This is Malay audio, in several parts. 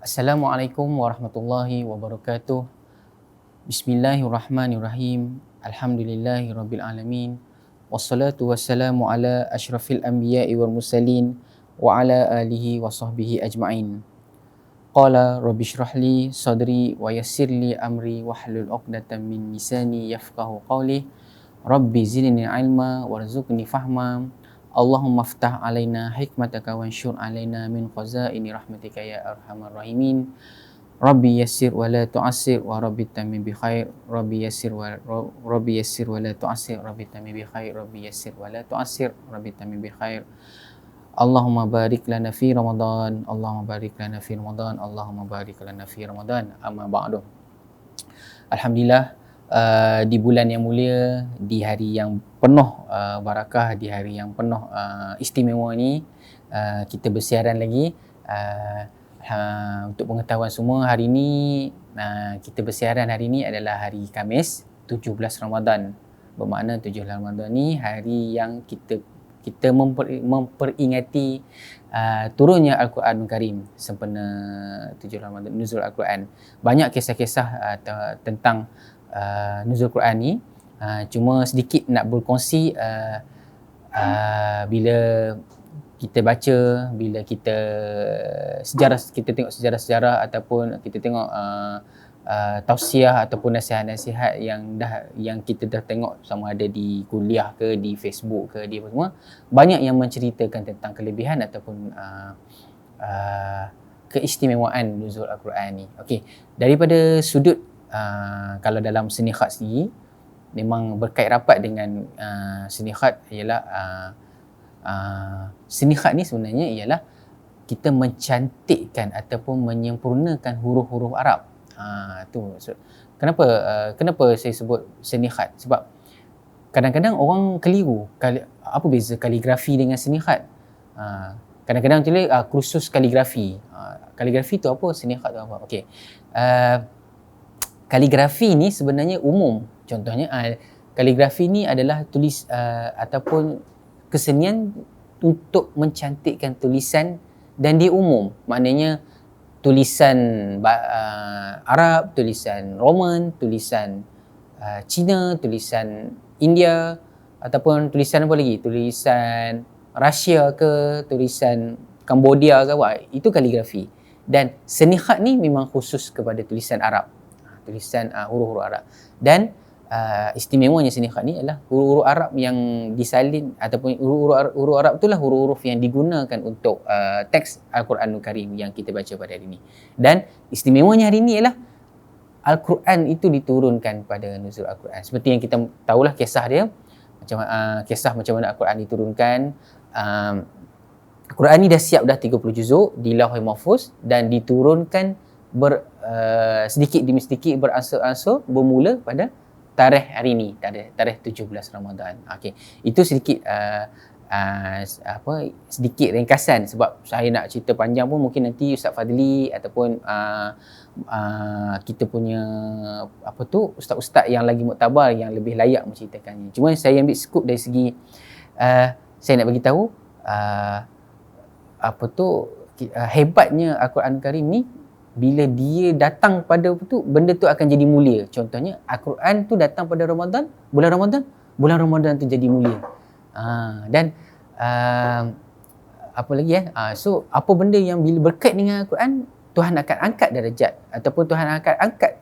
Assalamualaikum warahmatullahi wabarakatuh. Bismillahirrahmanirrahim. Alhamdulillahirabbil alamin. Wassalatu wassalamu ala asyrafil anbiya'i wal mursalin wa ala alihi wa sahbihi ajma'in. Qala rabbi shrah li sadri wa yassir li amri wahlul 'uqdatam min lisani yafqahu qawli. Rabbi zidni ilma warzuqni fahma. Allahumma ftah alaina hikmataka wansyur alaina min khazaini rahmatika ya arhamar rahimin. Rabbi yassir wa la tu'assir wa rabbi tamim bi khair. Rabbi yassir wa la tu'assir rabbi tamim bi khair. Rabbi yassir wa la tu'assir rabbi tamim bi khair. Allahumma barik lana fi Ramadan. Allahumma barik lana fi Ramadan. Allahumma barik lana fi Ramadan. Amma ba'du. Alhamdulillah, di bulan yang mulia, di hari yang penuh barakah, di hari yang penuh istimewa ni, kita bersiaran lagi. Untuk pengetahuan semua, hari ni kita bersiaran hari ni adalah hari Khamis 17 Ramadan. Bermakna 17 Ramadan ni hari yang kita memperingati turunnya Al-Quranul Karim sempena 7 Ramadan, nuzul Al-Quran. Banyak kisah-kisah tentang nuzul Quran ni, cuma sedikit nak berkongsi. Bila kita baca, bila kita tengok sejarah-sejarah ataupun kita tengok tausiah ataupun nasihat-nasihat yang kita dah tengok, sama ada di kuliah ke, di Facebook ke, di apa semua, banyak yang menceritakan tentang kelebihan ataupun keistimewaan nuzul Al-Quran ni. Okey, daripada sudut kalau dalam seni khat sendiri, memang berkait rapat dengan seni khat ialah seni khat ni sebenarnya ialah kita mencantikkan ataupun menyempurnakan huruf-huruf Arab. Kenapa saya sebut seni khat? Sebab kadang-kadang orang keliru apa beza kaligrafi dengan seni khat. Kadang-kadang tulis kursus kaligrafi. Kaligrafi tu apa? Seni khat tu apa? Okey. Kaligrafi ni sebenarnya umum. Contohnya kaligrafi ni adalah tulis ataupun kesenian untuk mencantikkan tulisan, dan dia umum. Maknanya tulisan Arab, tulisan Roman, tulisan Cina, tulisan India, ataupun tulisan apa lagi? Tulisan Rusia ke, tulisan Cambodia ke apa? Itu kaligrafi. Dan seni khat ni memang khusus kepada tulisan Arab. Tulisan huruf-huruf Arab. Dan istimewanya seni khat ni adalah huruf-huruf Arab yang disalin, ataupun huruf-huruf Arab itulah huruf-huruf yang digunakan untuk teks Al-Quranul Karim yang kita baca pada hari ini. Dan istimewanya hari ini ialah Al-Quran itu diturunkan pada nuzul Al-Quran. Seperti yang kita tahulah kisah dia, kisah macam mana Al-Quran diturunkan. Al-Quran ni dah siap, dah 30 juzuk di Lauhul Mahfuz, dan diturunkan sedikit demi sedikit, beransur-ansur, bermula pada tarikh hari ini, tarikh 17 Ramadan. Okey, itu sedikit sedikit ringkasan, sebab saya nak cerita panjang pun mungkin nanti Ustaz Fadli ataupun kita punya ustaz-ustaz yang lagi muktabar yang lebih layak menceritakannya. Cuma saya ambil skop dari segi saya nak bagi tahu hebatnya Al-Quran Karim ni. Bila dia datang pada benda tu akan jadi mulia. Contohnya Al-Quran tu datang pada bulan Ramadan tu jadi mulia. Dan apa lagi so apa benda yang bila berkait dengan Al-Quran, Tuhan akan angkat darjat ataupun Tuhan akan angkat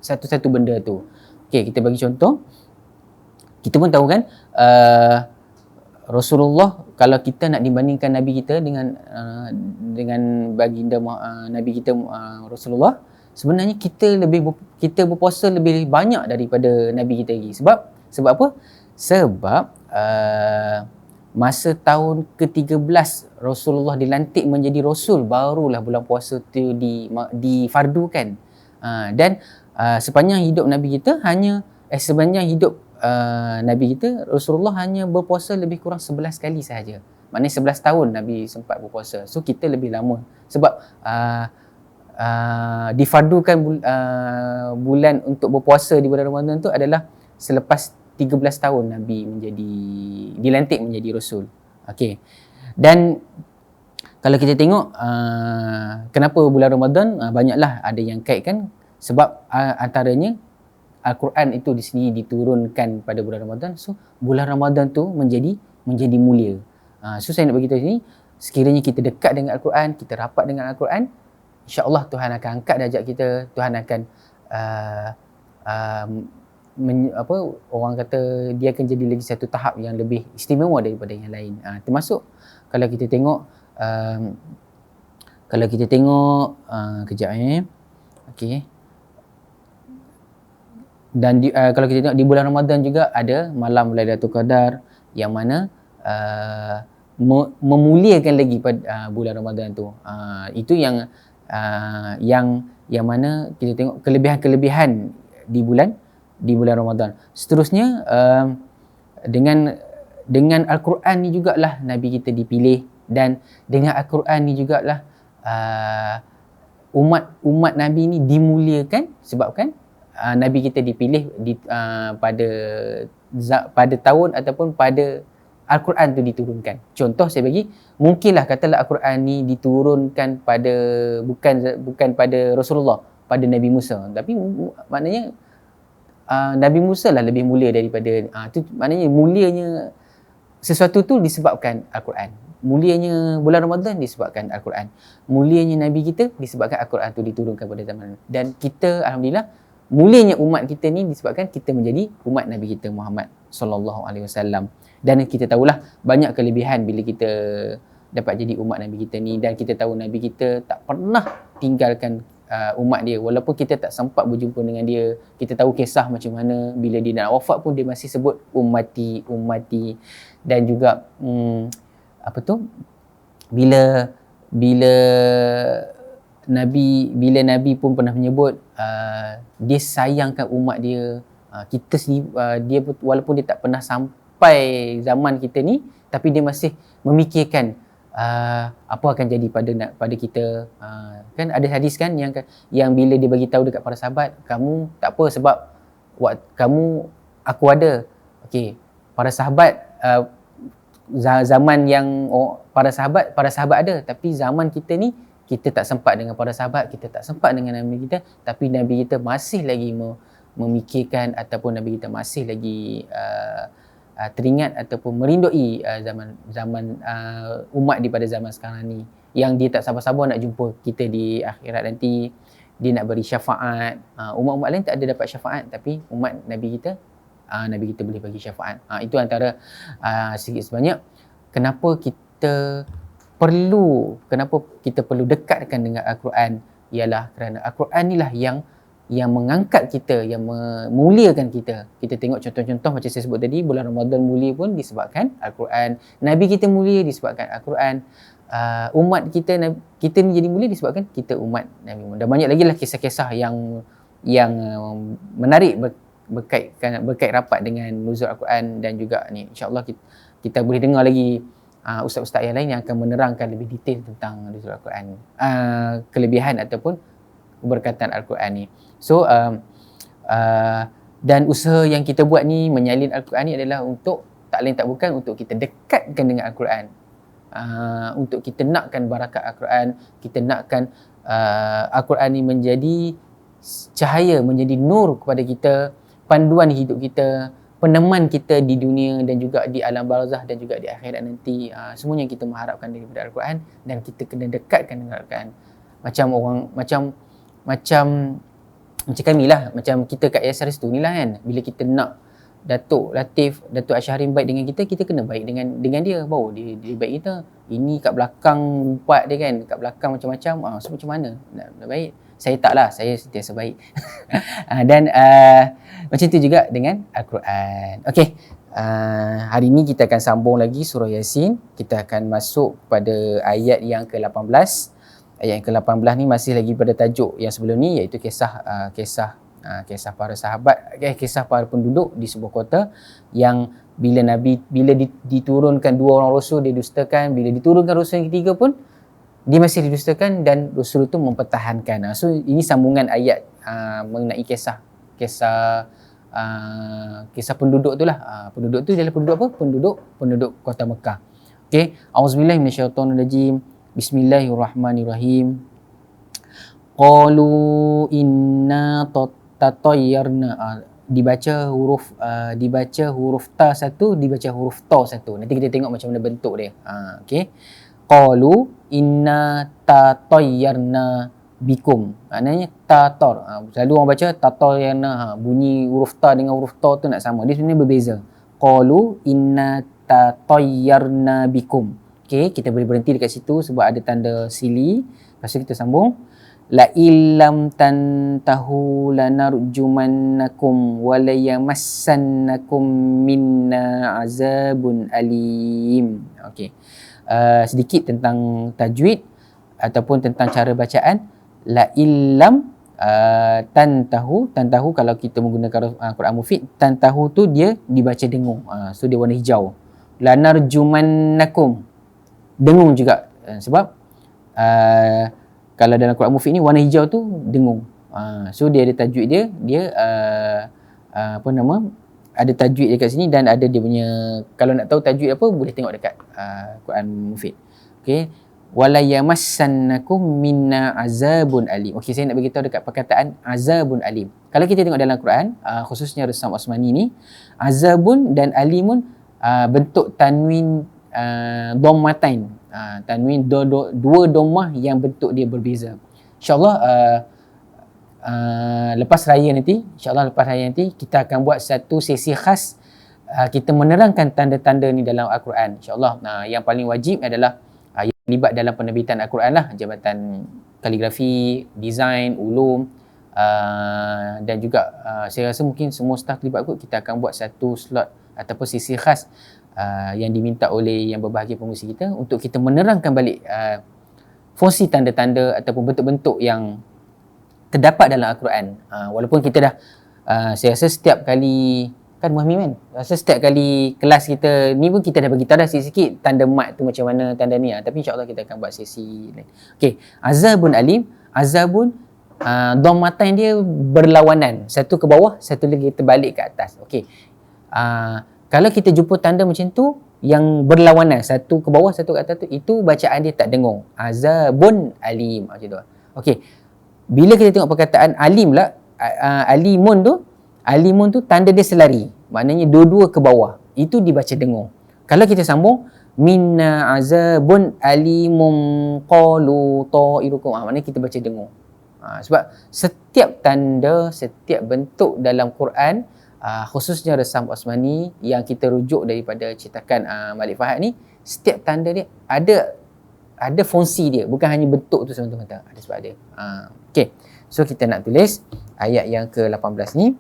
satu-satu benda tu. Okey, kita bagi contoh. Kita pun tahu kan, Rasulullah, kalau kita nak dibandingkan Nabi kita dengan baginda Nabi kita Rasulullah, sebenarnya kita berpuasa lebih banyak daripada Nabi kita lagi. Sebab apa? Sebab masa tahun ke-13 Rasulullah dilantik menjadi Rasul, barulah bulan puasa tu difardukan. Dan sepanjang hidup Nabi kita Nabi kita Rasulullah hanya berpuasa lebih kurang 11 kali sahaja. Maknanya 11 tahun Nabi sempat berpuasa. So kita lebih lama. Sebab difardukan bulan untuk berpuasa di bulan Ramadan tu adalah selepas 13 tahun Nabi dilantik menjadi Rasul. Okey. Dan kalau kita tengok kenapa bulan Ramadan, banyaklah ada yang kaitkan sebab antaranya Al-Quran itu di sini diturunkan pada bulan Ramadan. So bulan Ramadan tu menjadi mulia. So saya nak beritahu sini, sekiranya kita dekat dengan Al-Quran, kita rapat dengan Al-Quran, insya-Allah Tuhan akan angkat darjat kita. Tuhan akan orang kata dia akan jadi lagi satu tahap yang lebih istimewa daripada yang lain. Termasuk kalau kita tengok kejap okey. Dan kalau kita tengok di bulan Ramadan juga ada malam Lailatul Qadar yang mana memuliakan lagi pada bulan Ramadan tu. Itu yang mana kita tengok kelebihan-kelebihan di bulan Ramadan. Seterusnya dengan Al-Quran ni jugalah Nabi kita dipilih, dan dengan Al-Quran ni jugalah umat Nabi ni dimuliakan sebabkan Nabi kita dipilih pada tahun ataupun pada Al-Quran tu diturunkan. Contoh saya bagi, mungkinlah katalah Al-Quran ni diturunkan pada bukan pada Rasulullah, pada Nabi Musa. Tapi maknanya Nabi Musa lah lebih mulia daripada tu, maknanya mulianya sesuatu tu disebabkan Al-Quran. Mulianya bulan Ramadan disebabkan Al-Quran. Mulianya Nabi kita disebabkan Al-Quran tu diturunkan pada zaman. Dan kita alhamdulillah mulianya umat kita ni disebabkan kita menjadi umat Nabi kita Muhammad sallallahu alaihi wasallam. Dan kita tahulah banyak kelebihan bila kita dapat jadi umat Nabi kita ni, dan kita tahu Nabi kita tak pernah tinggalkan umat dia walaupun kita tak sempat berjumpa dengan dia. Kita tahu kisah macam mana bila dia nak wafat pun dia masih sebut ummati. Dan juga bila Nabi pun pernah menyebut dia sayangkan umat dia. Kita sendiri dia walaupun dia tak pernah sampai zaman kita ni, tapi dia masih memikirkan apa akan jadi pada kita. Kan ada hadis kan yang bila dia bagi tahu dekat para sahabat, kamu tak apa sebab aku ada. Okey, para sahabat zaman yang para sahabat ada, tapi zaman kita ni kita tak sempat dengan para sahabat, kita tak sempat dengan Nabi kita, tapi Nabi kita masih lagi memikirkan ataupun Nabi kita masih lagi teringat ataupun merindui zaman umat di pada zaman sekarang ni, yang dia tak sabar-sabar nak jumpa kita di akhirat nanti. Dia nak beri syafaat. Umat-umat lain tak ada dapat syafaat, tapi umat Nabi kita boleh bagi syafaat. Itu antara sedikit sebanyak kenapa kita perlu dekatkan dengan Al-Quran, ialah kerana Al-Quran inilah yang mengangkat kita, yang memuliakan kita. Kita tengok contoh-contoh macam saya sebut tadi, bulan Ramadan mulia pun disebabkan Al-Quran. Nabi kita mulia disebabkan Al-Quran. Umat kita ni jadi mulia disebabkan kita umat Nabi Muhammad. Dan banyak lagi lah kisah-kisah yang menarik berkait rapat dengan nuzul Al-Quran. Dan juga ni insya-Allah kita boleh dengar lagi ustaz-ustaz yang lain yang akan menerangkan lebih detail tentang nuzul Al-Quran, kelebihan ataupun keberkatan Al-Quran ni. So dan usaha yang kita buat ni menyalin Al-Quran ni adalah untuk tak lain tak bukan untuk kita dekatkan dengan Al-Quran, untuk kita nakkan barakat Al-Quran, kita nakkan Al-Quran ni menjadi cahaya, menjadi nur kepada kita, panduan hidup kita, peneman kita di dunia dan juga di alam barzah dan juga di akhirat nanti. Semuanya kita mengharapkan daripada Al-Quran, dan kita kena dekatkan dengan Al-Quran. Macam kami lah, macam kita kat Yayasan Restu ni lah kan, bila kita nak Datuk Latif, Datuk Asyharin baik dengan kita, kita kena baik dengan dia, baru dia baik kita. Ini kat belakang umpat dia kan, kat belakang macam-macam, so macam mana nak baik? Saya tak lah, saya sentiasa baik. Dan macam tu juga dengan Al-Quran. Okey, hari ni kita akan sambung lagi surah Yasin. Kita akan masuk pada ayat yang ke-18. Ayat yang ke-18 ni masih lagi pada tajuk yang sebelum ni, iaitu kisah para sahabat, kisah para penduduk di sebuah kota yang bila diturunkan dua orang rasul dia dustakan, bila diturunkan rasul yang ketiga pun dia masih didustakan, dan rasul itu mempertahankan. So ini sambungan ayat mengenai kisah penduduk tu lah. Penduduk tu adalah penduduk apa? Penduduk kota Mekah. Okey, auzubillahi minasyaitonirrajim. Bismillahirrahmanirrahim. Qalu inna tatayyarna. Dibaca huruf ta satu, dibaca huruf ta satu. Nanti kita tengok macam mana bentuk dia. Okey. Qalu inna tatayyarna bikum. Maknanya tatar. Selalu orang baca tatayyarna. Bunyi huruf ta dengan huruf ta tu nak sama. Dia sebenarnya berbeza. Qalu inna tatayyarna bikum. Okey, kita boleh berhenti dekat situ sebab ada tanda sili. Lepas tu kita sambung. La illam tantahu lanarjumannakum wa la yamassannakum minna azabun alim. Okey. Sedikit tentang tajwid ataupun tentang cara bacaan. La illam tantahu kalau kita menggunakan Quran Mufid, tantahu tu dia dibaca dengung. So dia warna hijau. Lanarjumannakum, dengung juga. Sebab kalau dalam Quran Mufid ni warna hijau tu dengung. So dia ada tajwid dia ada tajwid dekat sini dan ada dia punya, kalau nak tahu tajwid apa boleh tengok dekat Quran Mufid. Okey, wala yamassannakum minna azabun alim. Okey, saya nak bagi tahu dekat perkataan azabun alim. Kalau kita tengok dalam Quran, khususnya Resam Osmani ni, azabun dan alimun bentuk tanwin dhammatain. Tanwin dua dhammah yang bentuk dia berbeza. InsyaAllah lepas raya nanti kita akan buat satu sesi khas, kita menerangkan tanda-tanda ni dalam Al-Quran. InsyaAllah yang paling wajib adalah yang terlibat dalam penerbitan Al-Quran lah, jabatan kaligrafi, design, ulum, dan juga saya rasa mungkin semua staf terlibat kot. Kita akan buat satu slot ataupun sesi khas yang diminta oleh yang berbahagia pengurusi kita untuk kita menerangkan balik fungsi tanda-tanda ataupun bentuk-bentuk yang terdapat dalam Al-Quran. Walaupun kita dah saya rasa setiap kali kan Muhammad kan, rasa setiap kali kelas kita ni pun kita dah bagi tahu dah sikit-sikit tanda mat tu macam mana, tanda ni. Tapi insyaAllah kita akan buat sesi lain. Okey, azabun alim. Azabun dhammatain dia berlawanan, satu ke bawah, satu lagi terbalik ke atas. Okey, kalau kita jumpa tanda macam tu yang berlawanan, satu ke bawah satu ke atas tu, itu bacaan dia tak dengung. Azabun alim macam tu. Okey, bila kita tengok perkataan alim lah, alimun tu tanda dia selari, maknanya dua-dua ke bawah, itu dibaca dengung. Kalau kita sambung minna azabun alimum qalu ta'irukum, maknanya kita baca dengung. Sebab setiap tanda, setiap bentuk dalam Quran, khususnya Resam Osmani yang kita rujuk daripada cetakan Malik Fahad ni, setiap tanda dia ada fungsi dia, bukan hanya bentuk tu semata-mata, ada sebab dia. Okey, so kita nak tulis ayat yang ke-18 ni.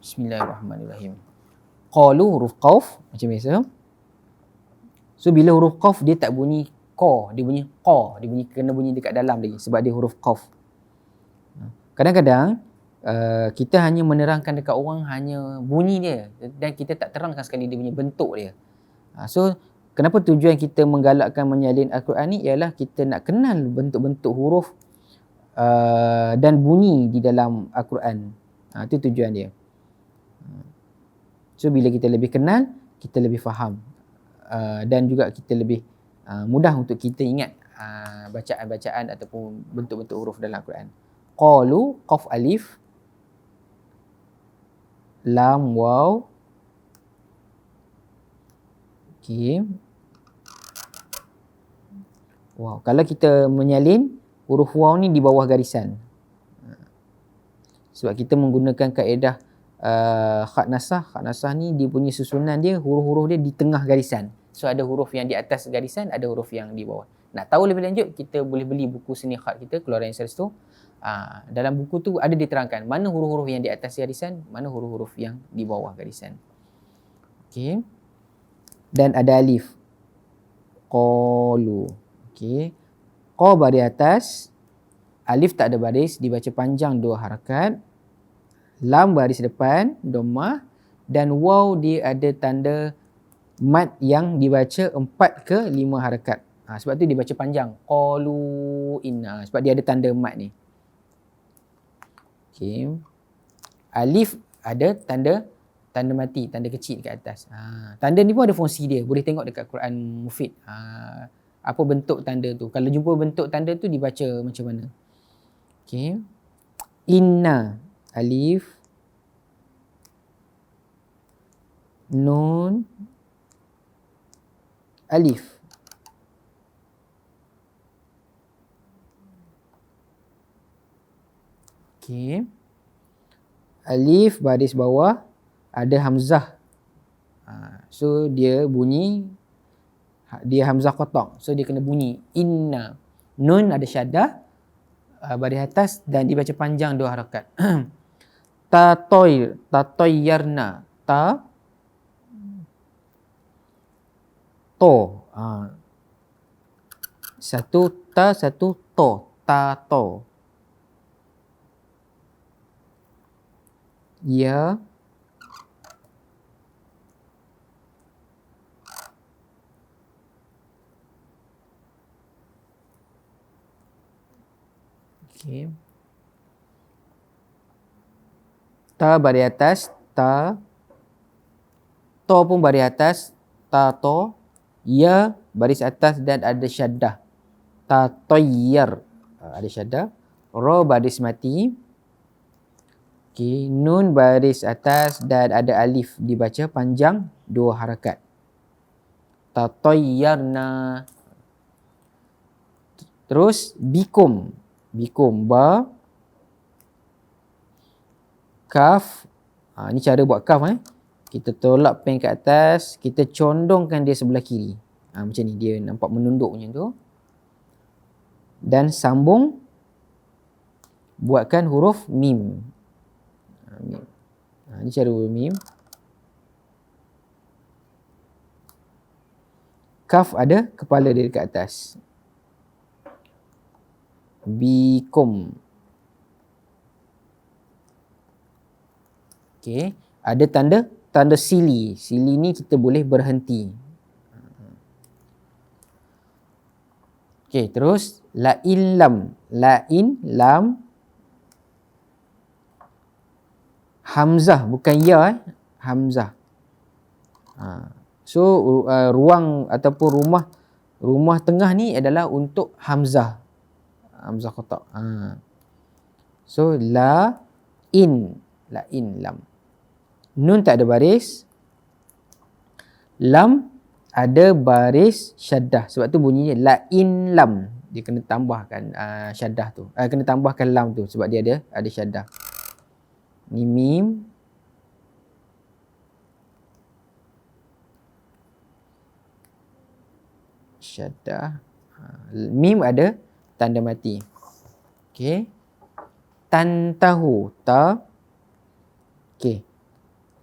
Bismillahirrahmanirrahim. Qalu huruf qaf macam biasa. So bila huruf qaf dia tak bunyi qa, dia bunyi qa, dia bunyi kena bunyi dekat dalam lagi sebab dia huruf qaf. Kadang-kadang kita hanya menerangkan dekat orang hanya bunyi dia dan kita tak terangkan sekali dia punya bentuk dia. So kenapa tujuan kita menggalakkan menyalin Al-Quran ni ialah kita nak kenal bentuk-bentuk huruf dan bunyi di dalam Al-Quran. Itu tujuan dia. So bila kita lebih kenal, kita lebih faham, dan juga kita lebih mudah untuk kita ingat bacaan-bacaan ataupun bentuk-bentuk huruf dalam Al-Quran. Qalu, qaf alif, lam waw. Okey. Wow, kalau kita menyalin huruf waw ni di bawah garisan. Sebab kita menggunakan kaedah khat nasah. Khat nasah ni dia punya susunan dia, huruf-huruf dia di tengah garisan. So ada huruf yang di atas garisan, ada huruf yang di bawah. Nak tahu lebih lanjut, kita boleh beli buku seni khat kita, Keluaran Yang Selesa tu. Dalam buku tu ada diterangkan mana huruf-huruf yang di atas garisan, mana huruf-huruf yang di bawah garisan. Okey. Dan ada alif. Qalu. Okey. Qa baris atas, alif tak ada baris, dibaca panjang 2 harakat. Lam baris depan, dhammah, dan waw dia ada tanda mat yang dibaca 4 ke 5 harakat. Sebab tu dibaca panjang. Qalu inna, sebab dia ada tanda mat ni. Okey. Alif ada tanda tanda mati, tanda kecil dekat atas. Tanda ni pun ada fungsi dia. Boleh tengok dekat Quran Mufid. Apa bentuk tanda tu. Kalau jumpa bentuk tanda tu dibaca macam mana. Okay. Inna, alif, nun, alif. Okay. Alif baris bawah ada hamzah. So dia bunyi, dia hamzah kotak. So dia kena bunyi inna. Nun ada syaddah baris atas dan dibaca panjang 2 harakat. Tatoyyarna. To. Satu ta, satu to. Tato. Ya. Okay. Ta baris atas, ta. To pun baris atas, tato. Ya baris atas dan ada syaddah. Tatoyyar. Ada syaddah. Ro baris mati. Okay. Nun baris atas dan ada alif dibaca panjang 2 harakat. Tatoyyarna. Terus bikum. Bikum ba. Kaf. Ni cara buat kaf Kita tolak pen kat atas, kita condongkan dia sebelah kiri. Macam ni dia nampak menunduk macam tu. Dan sambung buatkan huruf mim. Mim. Ni cara huruf mim. Kaf ada kepala dia dekat atas. Bikum. Okey, ada tanda sili. Sili ni kita boleh berhenti. Okey, terus lain lam. Lain lam. Hamzah bukan ya Hamzah. So ruang ataupun rumah tengah ni adalah untuk hamzah. Hamzah kotak. So la in lam. Nun tak ada baris. Lam ada baris syaddah. Sebab tu bunyinya la in lam. Dia kena tambahkan syaddah tu. Kena tambahkan lam tu sebab dia ada syaddah. Ni mim. Syaddah. Mim ada tanda mati. Okey. Tantahu. Ta. Okey.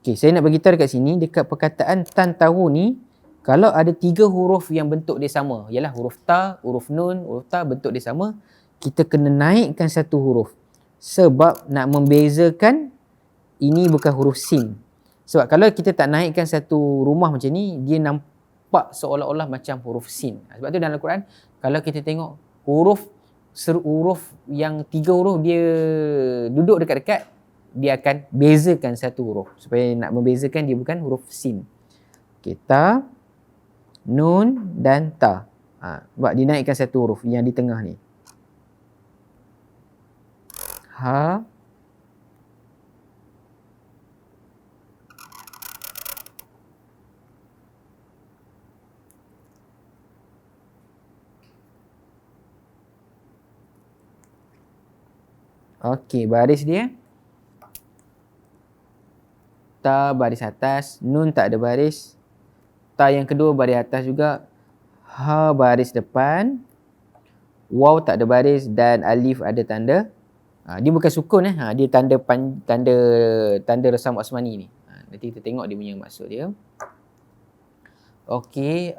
Okey, saya nak bagi tahu dekat sini, dekat perkataan tantahu ni, kalau ada 3 huruf yang bentuk dia sama, ialah huruf ta, huruf nun, huruf ta bentuk dia sama, kita kena naikkan satu huruf. Sebab nak membezakan ini bukan huruf sin. Sebab kalau kita tak naikkan satu rumah macam ni, dia nampak seolah-olah macam huruf sin. Sebab tu dalam Al-Quran, kalau kita tengok huruf yang 3 huruf dia duduk dekat-dekat, dia akan bezakan satu huruf. Supaya nak membezakan dia bukan huruf sin. Okay, ta, nun dan ta. Sebab dinaikkan satu huruf yang di tengah ni. Ha. Okey, baris dia. Ta baris atas, nun tak ada baris. Ta yang kedua baris atas juga. Ha baris depan. Waw tak ada baris dan alif ada tanda. Dia bukan sukun dia tanda resam Osmani ni. Nanti kita tengok dia punya maksud dia. Okey,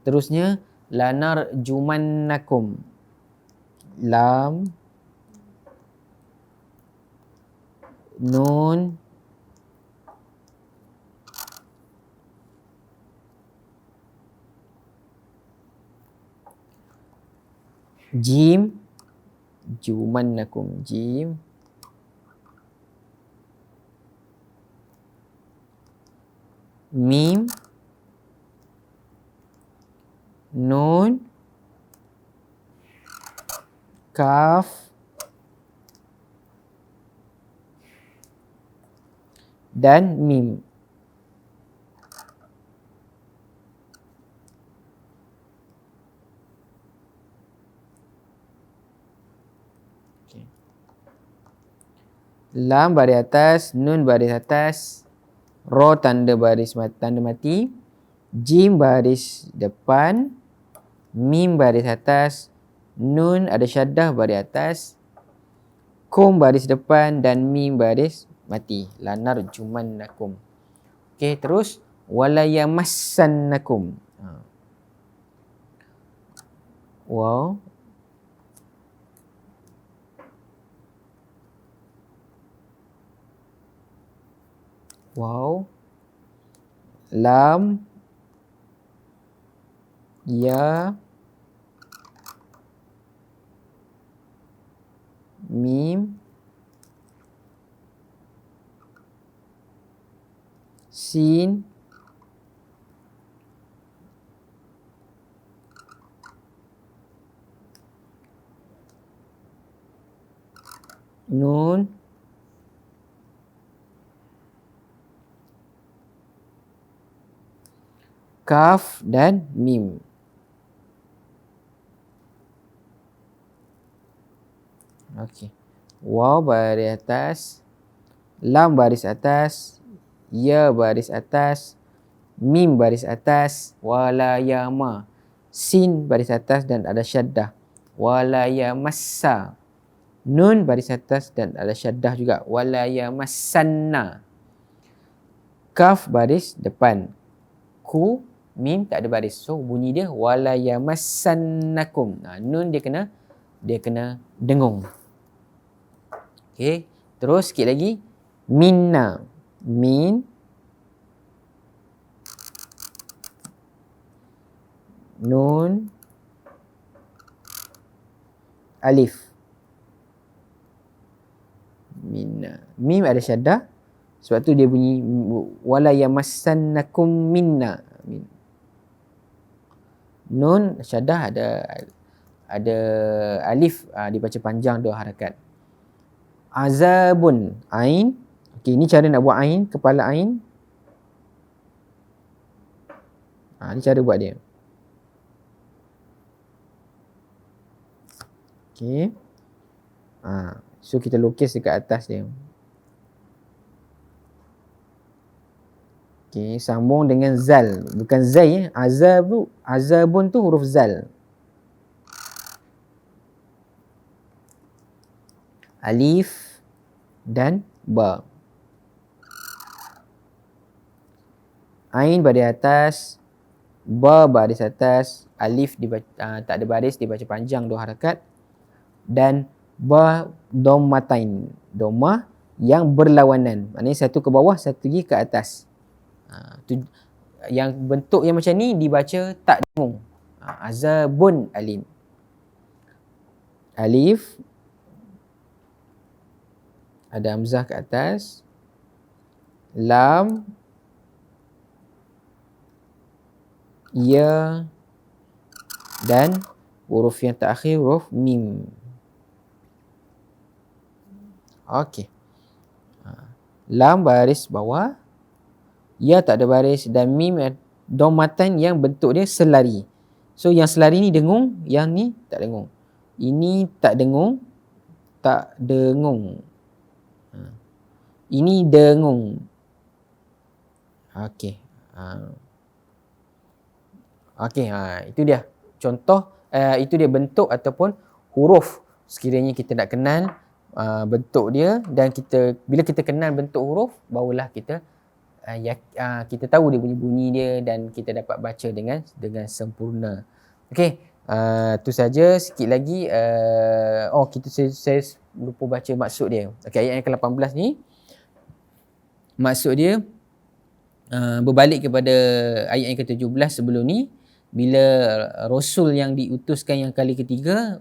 terusnya lanar jumannakum. Lam, nun, jim, jumannakum, jim, mim, nun, kaf, dan mim. Lam baris atas, nun baris atas, ro tanda baris tanda mati, jim baris depan, mim baris atas, nun ada syaddah baris atas, kum baris depan dan mim baris mati. Lanar jumannakum. Okey, terus wala yamassannakum. Wow. Wow. Lam, ya, mim, sin, nun, kaf dan mim. Okey. Waw baris atas, lam baris atas, ya baris atas, mim baris atas, wala yama, sin baris atas dan ada syaddah, wala yamassa, nun baris atas dan ada syaddah juga, wala yamassanna, kaf baris depan, ku, mim tak ada baris. So bunyi dia wala yamassannakum. Nun dia kena dengung. Okey, terus sikit lagi. Minna, min, nun, alif. Minna. Mim ada syaddah. Sebab tu dia bunyi wala yamassannakum minna. Nun syaddah ada alif, dibaca panjang 2 harakat. Azabun, ain. Okey, ni cara nak buat ain, kepala ain. Ni cara buat dia. Okey. So kita lukis dekat atas dia. Okey, sambung dengan zal. Bukan zai. Azabun tu huruf zal. Alif dan ba. Ain baris atas, ba baris atas, alif dibaca, tak ada baris, dibaca panjang 2 harakat, dan ba dommatain, domah yang berlawanan. Maknanya satu ke bawah, satu lagi ke atas. Yang bentuk yang macam ni dibaca tak dengung. Azabun alim. Alif, ada hamzah ke atas, lam, ya, dan huruf yang terakhir huruf mim. Okey. Lam baris bawah, ya tak ada baris, dan mim domatan yang bentuk dia selari. So yang selari ni dengung, yang ni tak dengung. Ini tak dengung, tak dengung. Ini dengung. Okey. Okey, itu dia contoh, itu dia bentuk ataupun huruf. Sekiranya kita nak kenal bentuk dia, dan bila kita kenal bentuk huruf, barulah kita kita tahu dia bunyi dia dan kita dapat baca dengan sempurna. Okey, tu saja. Sikit lagi saya lupa baca maksud dia. Okey, ayat yang ke-18 ni maksud dia berbalik kepada ayat yang ke-17 sebelum ni, bila Rasul yang diutuskan yang kali ketiga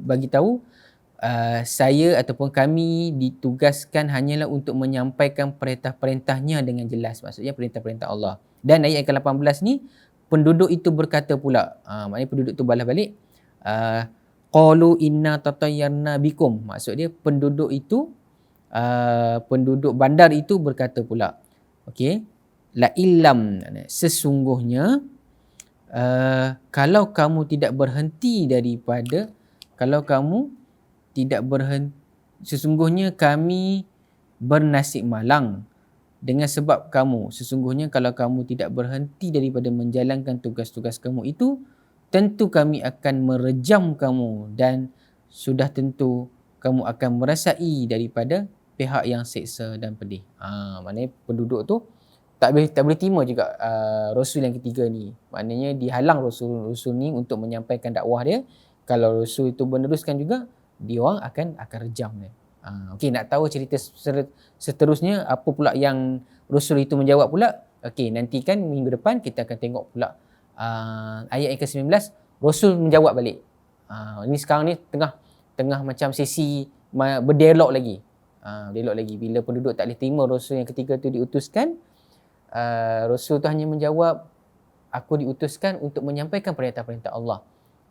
bagi tahu saya ataupun kami ditugaskan hanyalah untuk menyampaikan perintah-perintahnya dengan jelas. Maksudnya perintah-perintah Allah. Dan ayat yang ke-18 ni, penduduk itu berkata pula, maknanya penduduk tu balas balik, qalu inna tatayyarna bikum. Maksud dia penduduk itu, penduduk bandar itu berkata pula, okey, la illam, sesungguhnya kalau kamu tidak berhenti daripada, kalau kamu tidak berhenti, sesungguhnya kami bernasib malang dengan sebab kamu. Sesungguhnya kalau kamu tidak berhenti daripada menjalankan tugas-tugas kamu itu, tentu kami akan merejam kamu dan sudah tentu kamu akan merasai daripada pihak yang seksa dan pedih. Maknanya penduduk tu tak boleh terima juga Rasul yang ketiga ni. Maknanya dihalang Rasul ni untuk menyampaikan dakwah dia. Kalau Rasul itu meneruskan juga, dia orang akan rejam dia. Okey, nak tahu cerita seterusnya apa pula yang Rasul itu menjawab pula? Okey, nantikan minggu depan kita akan tengok pula ayat yang ke-19 Rasul menjawab balik. Ini sekarang ni tengah macam sesi berdialog lagi. Dialog lagi bila penduduk tak boleh terima Rasul yang ketiga tu diutuskan. Rasul tu hanya menjawab, aku diutuskan untuk menyampaikan perintah-perintah Allah.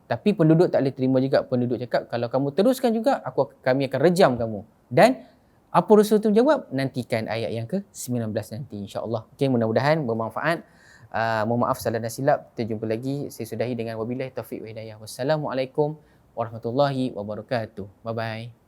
Tapi penduduk tak boleh terima juga. Penduduk cakap, kalau kamu teruskan juga, kami akan rejam kamu. Dan apa Rasul tu menjawab? Nantikan ayat yang ke-19 nanti, insya-Allah. Okey, mudah-mudahan bermanfaat. Mohon maaf salah dan silap. Kita jumpa lagi. Saya sudahi dengan wabillahi taufiq wa hidayah. Wassalamualaikum warahmatullahi wabarakatuh. Bye bye.